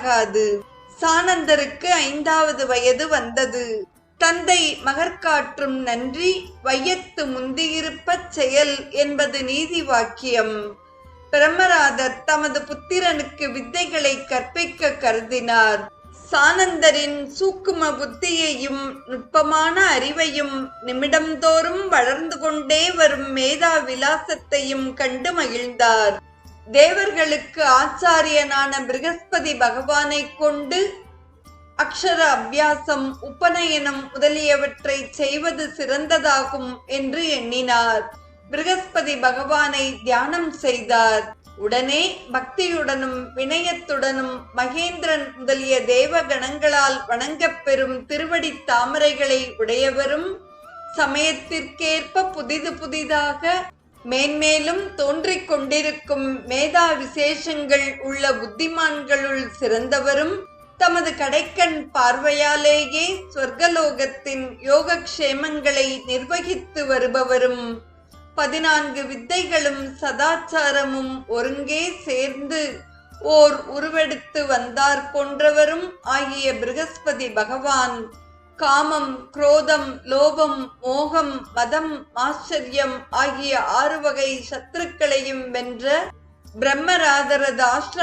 ஆகாது. சானந்தருக்கு 5வது வயது வந்தது. தந்தை மகற்காற்றும் நன்றி வையத்து முந்தியிருப்பச் செயல் என்பது நீதி வாக்கியம். பிரம்மராதர் தமது புத்திரனுக்கு வித்தைகளை கற்பிக்க கருதினார். சானந்தரின் சூக்கும புத்தியையும் நுட்பமான அறிவையும் நிமிடம்தோறும் வளர்ந்து கொண்டே வரும் மேதா விலாசத்தையும் கண்டு மகிழ்ந்தார். தேவர்களுக்கு ஆச்சாரியனான பிருகஸ்பதி பகவானை கொண்டு அக்ஷர அபியாசம், உபநயனம் முதலியவற்றை செய்வது சிறந்ததாகும் என்று எண்ணினார். பிருகஸ்பதி பகவானை தியானம் செய்தார். உடனே பக்தியுடனும் வினயத்துடனும் மகேந்திரன் முதலிய தேவகணங்களால் வணங்கப்பெறும் திருவடி தாமரைகளை உடையவரும் சமயத்திற்கேற்ப புதிதாக மேன்மேலும் தோன்றிக் கொண்டிருக்கும் மேதா விசேஷங்கள் உள்ள புத்திமான்களுள் சிறந்தவரும் தமது கடைக்கண் பார்வையாலேயே சொர்க்கலோகத்தின் யோகக்ஷேமங்களை நிர்வகித்து வருபவரும் 14 வித்தைகளும் சதாச்சாரமும் ஒருங்கே சேர்ந்து ஓர் உருவெடுத்து வந்தார் போன்றவரும் ஆகிய பிருகஸ்பதி பகவான் காமம், குரோதம், லோபம், மோகம், மதம், ஆச்சரியம் ஆகிய 6 வகை சத்துருக்களையும் வென்ற பிரம்மராதரது ஆசிரம